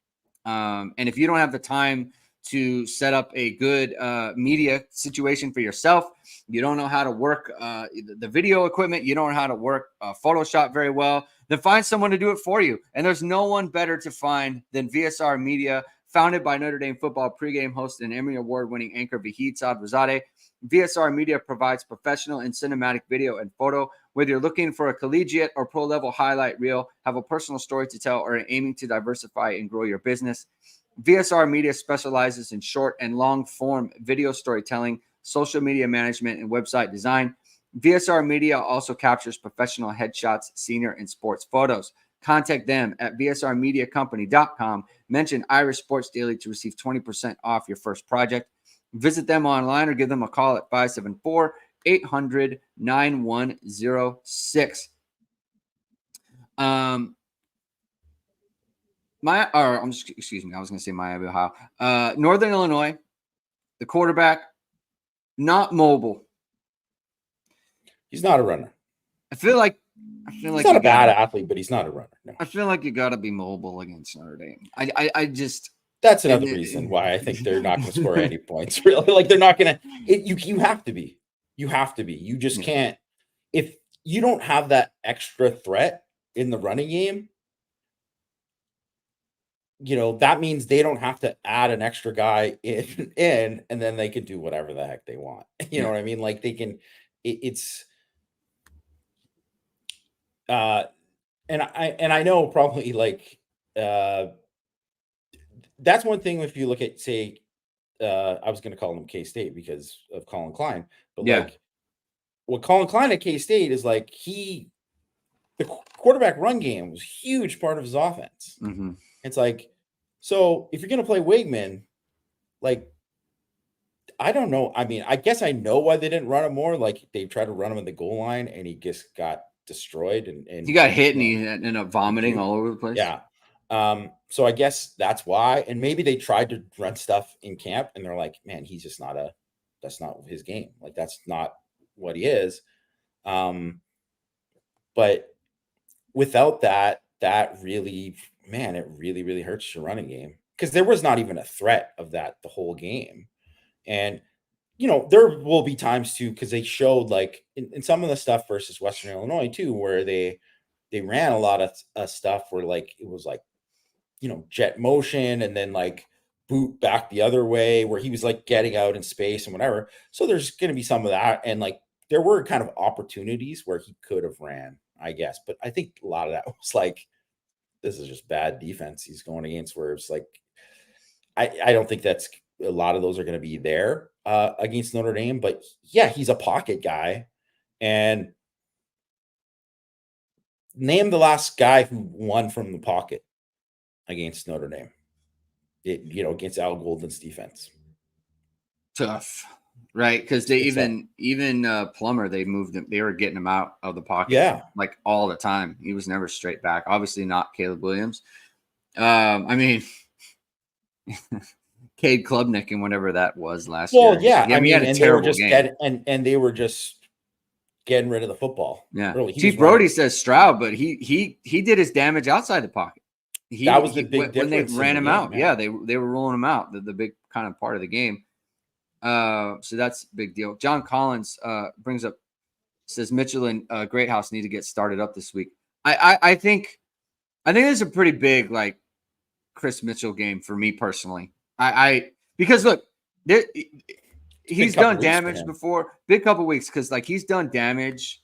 And if you don't have the time to set up a good media situation for yourself, you don't know how to work the video equipment, you don't know how to work Photoshop very well, then find someone to do it for you. And there's no one better to find than VSR Media, founded by Notre Dame football pregame host and Emmy Award-winning anchor Vahid Sadrazadeh. VSR Media provides professional and cinematic video and photo. Whether you're looking for a collegiate or pro-level highlight reel, have a personal story to tell, or aiming to diversify and grow your business, VSR Media specializes in short and long-form video storytelling, social media management, and website design. VSR Media also captures professional headshots, senior, and sports photos. Contact them at vsrmediacompany.com. Mention Irish Sports Daily to receive 20% off your first project. Visit them online or give them a call at 574-800-9106. Excuse me, I was going to say Miami, Ohio. Northern Illinois, the quarterback, not mobile. he's not a runner. I feel like he's not a bad athlete, but he's not a runner. No. I feel like you got to be mobile against Notre Dame. I just, that's another reason why I think they're not going to score any points. Really, like they're not going to. You have to be. You have to be. You just can't. If you don't have that extra threat in the running game, you know, that means they don't have to add an extra guy in and then they can do whatever the heck they want. You know what I mean? Like they can, it's, and I know probably like, that's one thing. If you look at, say, I was going to call him K-State because of Colin Klein, but like what Colin Klein at K-State is like, the quarterback run game was a huge part of his offense. Mm-hmm. It's like, so if you're going to play Wigman, like, I don't know. I mean, I guess I know why they didn't run him more. Like they tried to run him in the goal line and he just got destroyed and he got hit and he ended up vomiting all over the place. Yeah. So I guess that's why. And maybe they tried to run stuff in camp and they're like, man, he's just that's not his game. Like that's not what he is. But without that really, man, it really, really hurts your running game because there was not even a threat of that the whole game. And, you know, there will be times too, because they showed like in some of the stuff versus Western Illinois too, where they ran a lot of stuff where like it was like, you know, jet motion and then like boot back the other way where he was like getting out in space and whatever. So there's going to be some of that. And like there were kind of opportunities where he could have ran, I guess. But I think a lot of that was like, this is just bad defense he's going against, where it's like, I don't think that's a lot of those are going to be there against Notre Dame. But yeah, he's a pocket guy. And name the last guy who won from the pocket against Notre Dame, against Al Golden's defense. Tough, right? Because they even Plummer, they moved him. They were getting him out of the pocket, like all the time. He was never straight back. Obviously, not Caleb Williams. I mean, Cade Klubnik and whatever that was last year. Well, yeah, I mean, he had a and terrible they were just game. and they were just getting rid of the football. Yeah, really. Chief Brody says Stroud, but he did his damage outside the pocket. That was the big difference when they ran him out. Man. Yeah, they were rolling him out. The big kind of part of the game. So that's a big deal. John Collins says Mitchell and Greathouse need to get started up this week. I think this is a pretty big like Chris Mitchell game for me personally. Because look, he's done damage before. Big couple weeks because like he's done damage.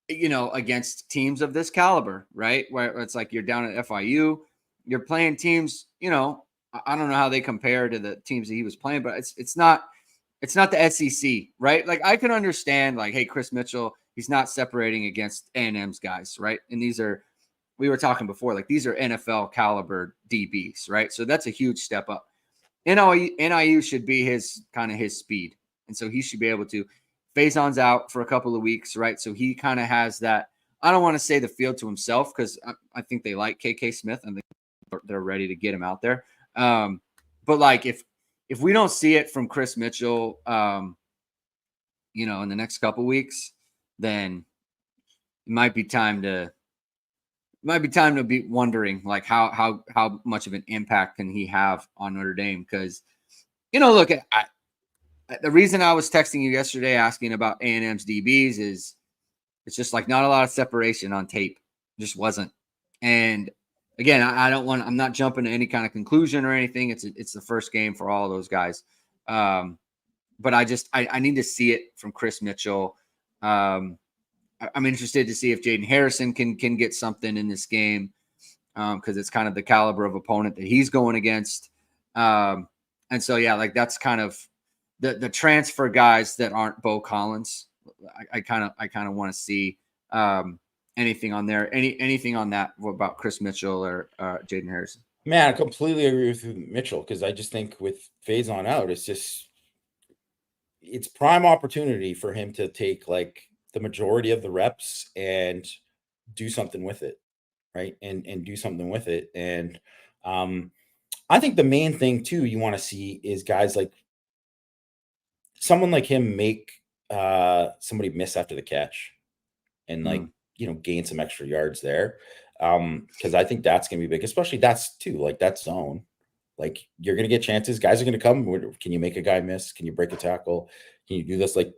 against teams of this caliber, right? Where it's like you're down at FIU, you're playing teams, I don't know how they compare to the teams that he was playing, but it's not the SEC, right? Like I can understand like, hey, Chris Mitchell, he's not separating against A&M's guys, right? And we were talking before, like these are NFL caliber DBs, right? So that's a huge step up. NIU should be his speed. And so he should be able to. Faison's out for a couple of weeks, right? So he kind of has that. I don't want to say the field to himself because I think they like KK Smith and they're ready to get him out there. But like if we don't see it from Chris Mitchell, in the next couple of weeks, then it might be time to be wondering like how much of an impact can he have on Notre Dame? Because look, the reason I was texting you yesterday asking about A&M's DBs is it's just like not a lot of separation on tape. Just wasn't. And again, I'm not jumping to any kind of conclusion or anything. It's the first game for all of those guys. But I need to see it from Chris Mitchell. I'm interested to see if Jaden Harrison can get something in this game because it's kind of the caliber of opponent that he's going against. And so, yeah, like that's kind of the transfer guys that aren't Bo Collins. I kind of want to see anything on there, anything on that about Chris Mitchell or Jaden Harrison. Man, I completely agree with Mitchell because I just think with Faison out, it's prime opportunity for him to take like the majority of the reps and do something with it, right? And do something with it. And I think the main thing too you want to see is guys like someone like him make somebody miss after the catch and like gain some extra yards there. Because I think that's gonna be big, especially that's too like that zone. Like you're gonna get chances, guys are gonna come. Can you make a guy miss? Can you break a tackle? Can you do this? Like,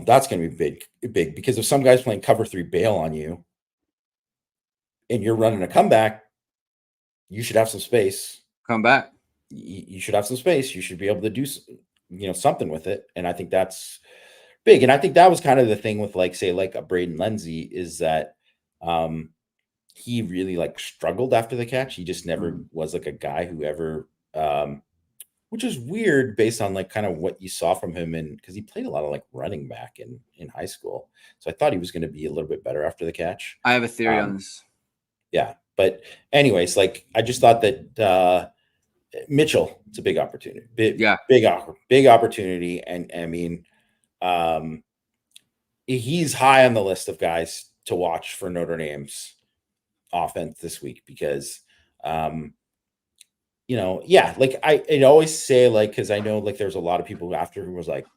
that's gonna be big because if some guy's playing cover 3 bail on you and you're running a comeback, you should have some space. Come back. You should have some space. You should be able to do something with it. And I think that's big. And I think that was kind of the thing with like, say, like a Braden Lindsay is that he really like struggled after the catch. He just never was like a guy who ever, which is weird based on like kind of what you saw from him. And because he played a lot of like running back in high school. So I thought he was going to be a little bit better after the catch. I have a theory on this. Yeah. But anyways, like I just thought that Mitchell, it's a big opportunity. Big opportunity. And I mean, he's high on the list of guys to watch for Notre Dame's offense this week because, like I'd always say like, because I know like there's a lot of people after who was like,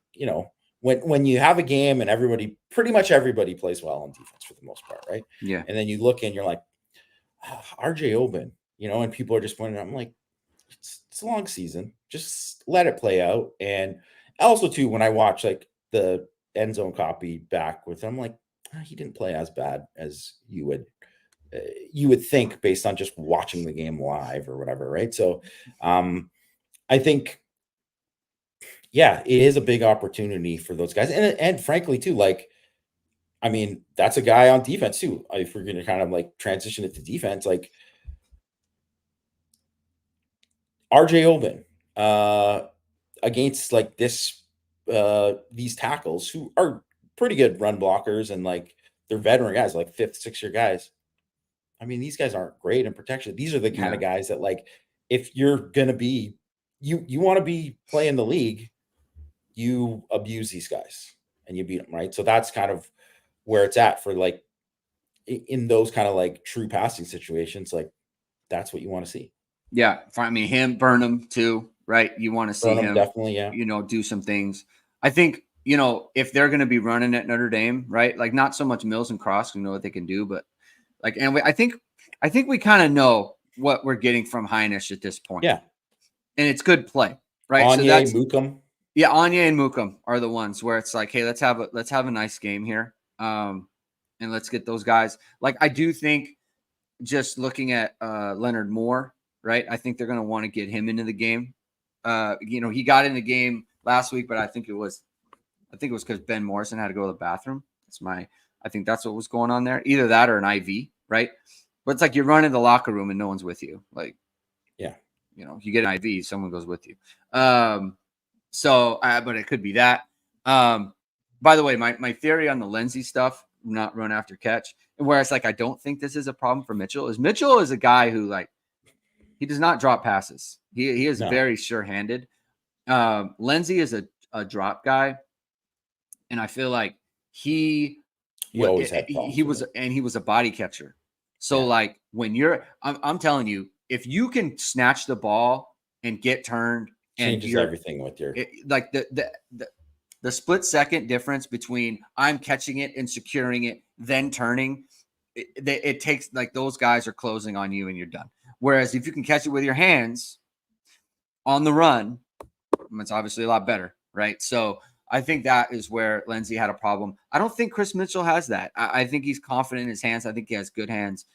when you have a game and pretty much everybody plays well on defense for the most part, right? Yeah. And then you look and you're like, RJ Oben, and people are just pointing out, I'm like, it's a long season. Just let it play out. And also too, when I watch like the end zone copy back with him, I'm like, he didn't play as bad as you would think based on just watching the game live or whatever. Right. So I think, yeah, it is a big opportunity for those guys. And frankly too, like, I mean, that's a guy on defense too. If we're going to kind of like transition it to defense, like RJ Oben against like these tackles who are pretty good run blockers and like they're veteran guys, like 5th, 6th year guys. I mean, these guys aren't great in protection. These are the kind of guys that like, if you're going to be, you want to be playing the league, you abuse these guys and you beat them. Right. So that's kind of where it's at for like in those kind of like true passing situations. Like that's what you want to see. Yeah. I mean, him, Burnham too, right? You want to see him definitely, yeah. Do some things. I think, if they're going to be running at Notre Dame, right? Like not so much Mills and Cross, we know what they can do, but like, and I think we kind of know what we're getting from Heinisch at this point. Yeah. And it's good play, right? Anye, Mukum. Yeah, Anye and Mukum are the ones where it's like, hey, let's have a nice game here. And let's get those guys. Like I do think just looking at Leonard Moore, right? I think they're going to want to get him into the game. He got in the game last week, but I think it was because Ben Morrison had to go to the bathroom. I think that's what was going on there. Either that or an IV, right? But it's like you run in the locker room and no one's with you. Like, yeah, you get an IV, someone goes with you. But it could be that. By the way, my theory on the Lindsey stuff, not run after catch, and where it's like I don't think this is a problem for Mitchell is a guy who like he does not drop passes. He is very sure-handed. Lindsey is a drop guy, and I feel like he always had he was a body catcher. So like when I'm telling you, if you can snatch the ball and get turned, changes everything with your like the split second difference between I'm catching it and securing it, then turning. It takes like those guys are closing on you and you're done. Whereas if you can catch it with your hands on the run, it's obviously a lot better, right? So I think that is where Lindsey had a problem. I don't think Chris Mitchell has that. I think he's confident in his hands. I think he has good hands.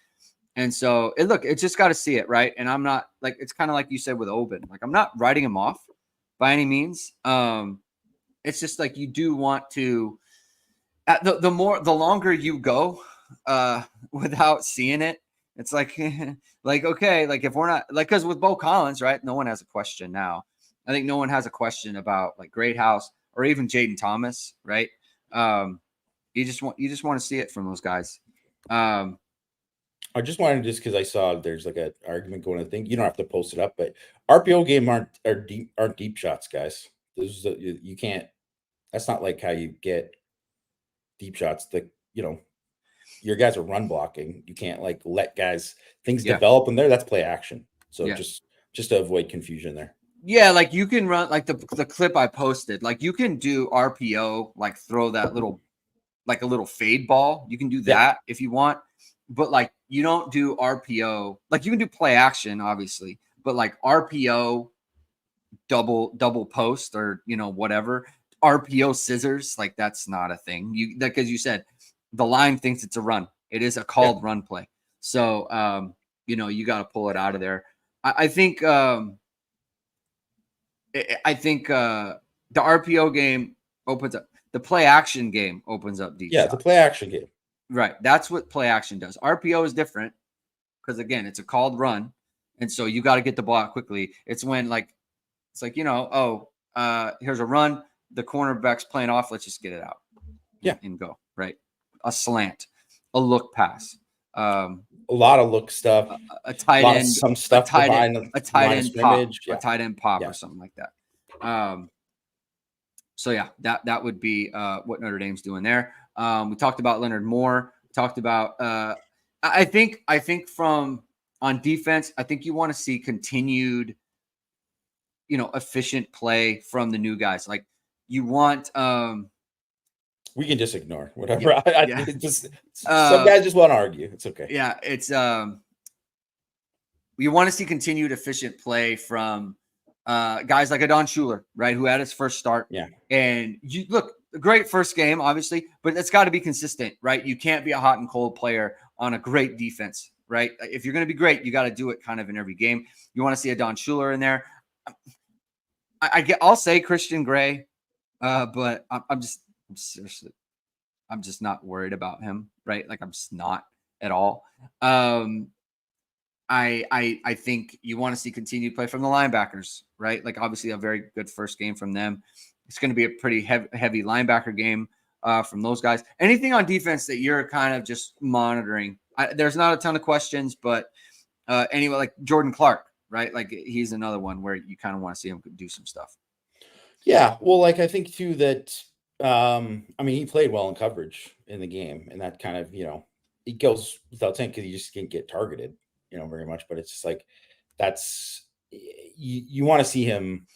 And so it just got to see it, right? And I'm not like, it's kind of like you said with Oben. Like I'm not writing him off by any means. It's just like you do want to the longer you go without seeing it, it's like like okay, like if we're not like because with Bo Collins, right? No one has a question now. I think no one has a question about like Greathouse or even Jaden Thomas, right? You just want to see it from those guys. I just wanted because I saw there's like an argument going. I think you don't have to post it up, but RPO game aren't deep shots, guys. This is you can't. That's not like how you get deep shots. Your guys are run blocking. You can't like let things develop in there. That's play action. So just to avoid confusion there. Yeah, like you can run like the clip I posted. Like you can do RPO, like throw that little like a little fade ball. You can do that if you want. But like you don't do RPO, like you can do play action, obviously, but like RPO double post or whatever, RPO scissors, like that's not a thing. Because you said the line thinks it's a run. It is a called run play. So you got to pull it out of there. I think the RPO game opens up, the play action game opens up deep. Yeah, the play action game. Right. That's what play action does. RPO is different because, again, it's a called run. And so you got to get the ball out quickly. It's when, like, it's like, here's a run. The cornerback's playing off. Let's just get it out. Yeah. And go. Right. A slant, a look pass. A lot of look stuff. A tight end. Some stuff behind a tight end pop. Yeah. A tight end pop or something like that. So, yeah, that would be what Notre Dame's doing there. We talked about Leonard Moore. Talked about I think from on defense, I think you want to see continued, efficient play from the new guys. Like you want we can just ignore whatever. Some guys just want to argue. It's okay. Yeah, it's you want to see continued efficient play from guys like Adon Schuler, right, who had his first start. Yeah. And you look, great first game, obviously, but it's got to be consistent, right? You can't be a hot and cold player on a great defense, right? If you're going to be great, you got to do it kind of in every game. You want to see Adon Schuler in there. I'll say Christian Gray, but I'm just not worried about him, right? Like I'm just not at all. I think you want to see continued play from the linebackers, right? Like obviously a very good first game from them. It's going to be a pretty heavy linebacker game from those guys. Anything on defense that you're kind of just monitoring? There's not a ton of questions, but anyway, like Jordan Clark, right? Like he's another one where you kind of want to see him do some stuff. Yeah, well, like I think too that he played well in coverage in the game, and that kind of it goes without saying because you just can't get targeted, very much. But it's just like that's you want to see him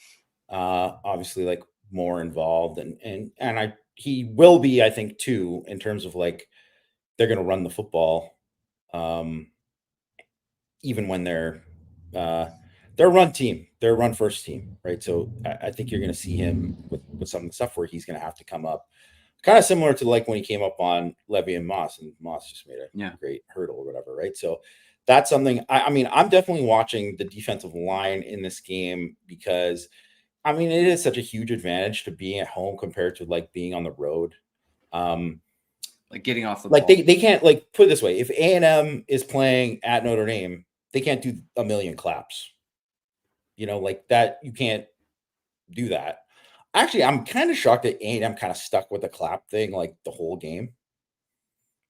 obviously like more involved and he will be, I think, too, in terms of like they're going to run the football even when they're a run team, they're a run first team, right? So I think you're going to see him with some of the stuff where he's going to have to come up kind of similar to like when he came up on Levy and Moss just made a great hurdle or whatever, right? So that's something I'm definitely watching the defensive line in this game because it is such a huge advantage to being at home compared to like being on the road. like getting off the like ball. they can't, like, put it this way, if A&M is playing at Notre Dame, they can't do a million claps. Like that, you can't do that. Actually, I'm kind of shocked that A&M kind of stuck with the clap thing like the whole game.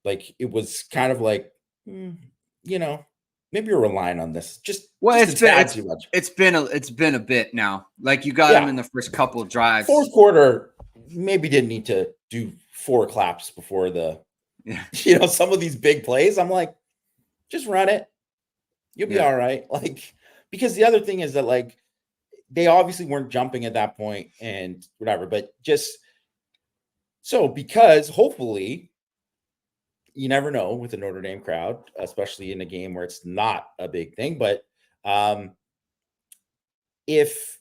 Like it was kind of like, maybe you're relying on this just a tad too much. It's been a bit now. Like you got them Yeah. in the first couple of drives. Fourth quarter, maybe didn't need to do 4 claps before the, some of these big plays. I'm like, just run it. You'll be all right. Like, because the other thing is that, like, they obviously weren't jumping at that point and whatever, but just so, because hopefully, you never know with the Notre Dame crowd, especially in a game where it's not a big thing, but if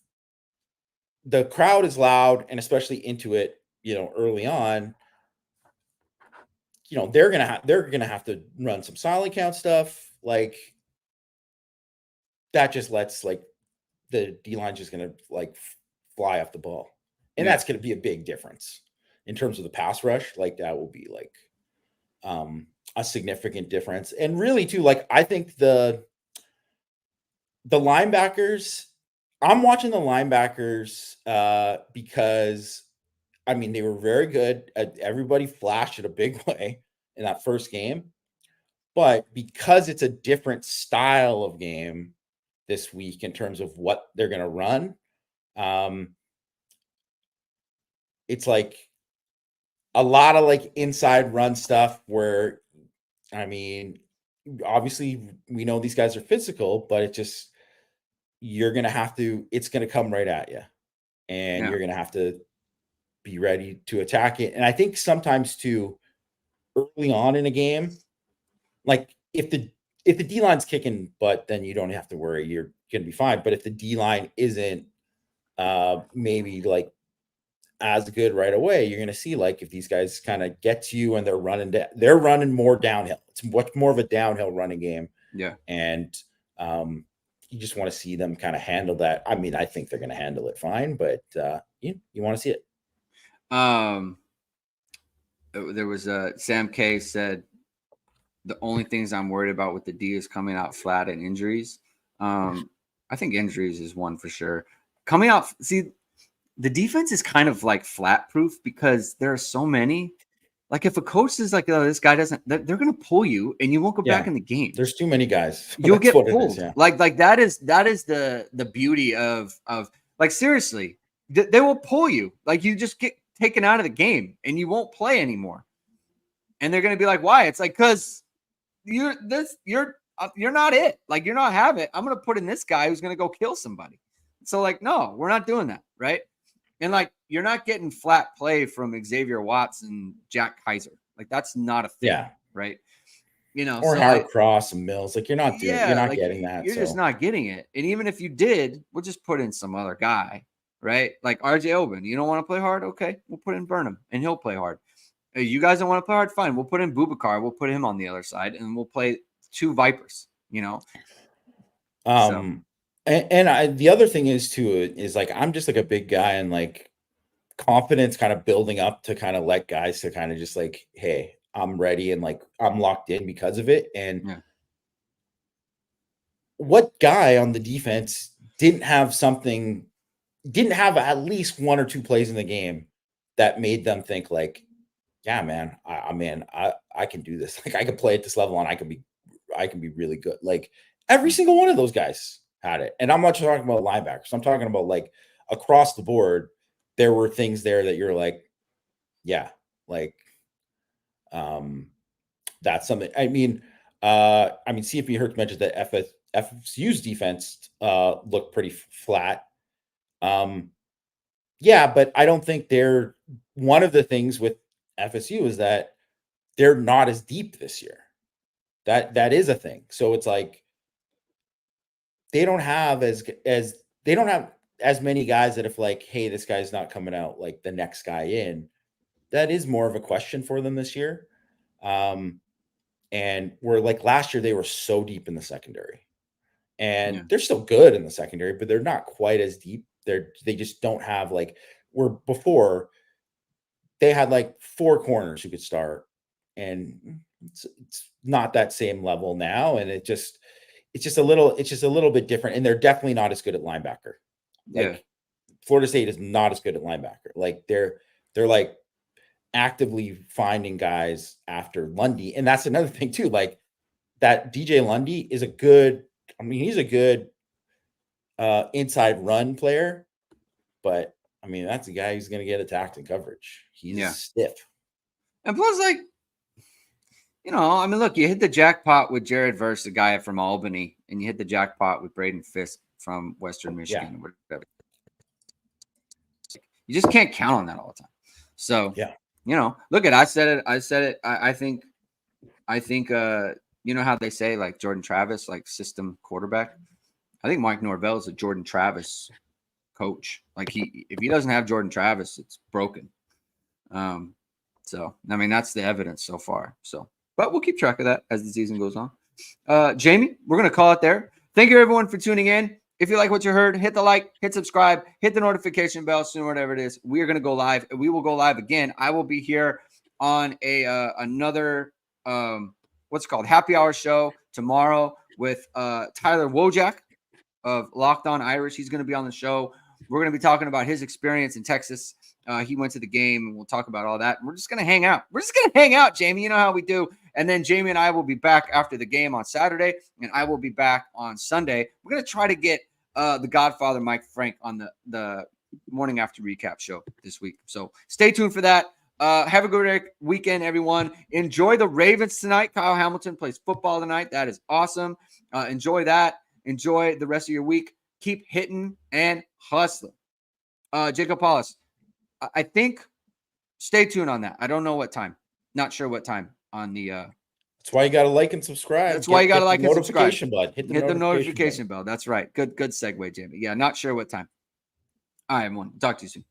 the crowd is loud and especially into it, early on, they're gonna have to run some solid count stuff. Like that just lets, like, the D line just gonna, like, fly off the ball, and that's gonna be a big difference in terms of the pass rush. Like that will be like a significant difference, and really too, like, I think the linebackers. I'm watching the linebackers because I mean they were very good. Everybody flashed in a big way in that first game, but because it's a different style of game this week in terms of what they're going to run, it's like a lot of like inside run stuff where, I mean, obviously we know these guys are physical, but it's going to come right at you, and you're going to have to be ready to attack it. And I think sometimes too, early on in a game, like if the D line's kicking butt, then you don't have to worry. You're going to be fine. But if the D line isn't maybe like as good right away, you're going to see, like, if these guys kind of get to you and they're running more downhill. It's much more of a downhill running game. Yeah. And you just want to see them kind of handle that. I mean, I think they're going to handle it fine, but you want to see it. There was Sam K said the only things I'm worried about with the D is coming out flat and injuries. I think injuries is one for sure. Coming out, see, the defense is kind of like flat proof because there are so many. Like if a coach is like, "Oh, this guy doesn't," they're going to pull you and you won't go back in the game. There's too many guys. You'll get pulled. Like that is the beauty of like, seriously, they will pull you. Like you just get taken out of the game and you won't play anymore. And they're going to be like, "Why?" It's like, because you're not it. Like you're not have it. I'm going to put in this guy who's going to go kill somebody. So like, no, we're not doing that, right? And like, you're not getting flat play from Xavier Watts and Jack Kaiser. Like that's not a thing, right? Or so Howard Cross and Mills. Like you're not like, getting that. You're just not getting it. And even if you did, we'll just put in some other guy, right? Like RJ Oben. You don't want to play hard? Okay, we'll put in Burnham and he'll play hard. You guys don't want to play hard? Fine. We'll put in Bubakar. We'll put him on the other side and we'll play 2 Vipers, And the other thing is too, is like, I'm just like a big guy and like confidence kind of building up to kind of let guys to kind of just like, hey, I'm ready and like I'm locked in because of it. And what guy on the defense didn't have at least 1 or 2 plays in the game that made them think like, yeah, man, I can do this. Like I can play at this level and I can be really good. Like every single one of those guys had it. And I'm not talking about linebackers. I'm talking about like across the board. There were things there that you're like, yeah, like, that's something. I mean, CFP Hertz mentioned that FSU's defense looked pretty flat. Yeah, but I don't think one of the things with FSU is that they're not as deep this year. That is a thing. So it's like they don't have as many guys that if like, hey, this guy's not coming out like the next guy in, that is more of a question for them this year. And where like last year they were so deep in the secondary, and they're still good in the secondary, but they're not quite as deep. They just don't have like, where before they had like 4 corners who could start and it's not that same level now, and it's just a little bit different, and they're definitely not as good at linebacker. Like Florida State is not as good at linebacker. Like they're like actively finding guys after Lundy, and that's another thing too. Like that DJ Lundy is a good. I mean, he's a good inside run player, but I mean that's a guy who's going to get attacked in coverage. He's stiff, and plus, like, you know, I mean, look, you hit the jackpot with Jared Verse, a guy from Albany, and you hit the jackpot with Braden Fisk from Western Michigan. Whatever. You just can't count on that all the time. So, you know, look at, I said it. I think, you know how they say like Jordan Travis, like system quarterback. I think Mike Norvell is a Jordan Travis coach. Like if he doesn't have Jordan Travis, it's broken. So, I mean, that's the evidence so far. So, but we'll keep track of that as the season goes on. Jamie, we're going to call it there. Thank you, everyone, for tuning in. If you like what you heard, hit the like, hit subscribe, hit the notification bell soon, whatever it is. We are going to go live. We will go live again. I will be here on another what's it called, happy hour show tomorrow with Tyler Wojak of Locked On Irish. He's going to be on the show. We're going to be talking about his experience in Texas. He went to the game, and we'll talk about all that. We're just going to hang out. We're just going to hang out, Jamie. You know how we do. And then Jamie and I will be back after the game on Saturday, and I will be back on Sunday. We're going to try to get the Godfather, Mike Frank, on the morning after recap show this week. So stay tuned for that. Have a good weekend, everyone. Enjoy the Ravens tonight. Kyle Hamilton plays football tonight. That is awesome. Enjoy that. Enjoy the rest of your week. Keep hitting and hustling. Jacob Paulus, I think stay tuned on that. I don't know what time. Not sure what time on the that's why you got to like and subscribe. That's why you got to like and subscribe. Hit the notification bell. That's right. Good segue, Jamie. Yeah, not sure what time. All right, everyone. Talk to you soon.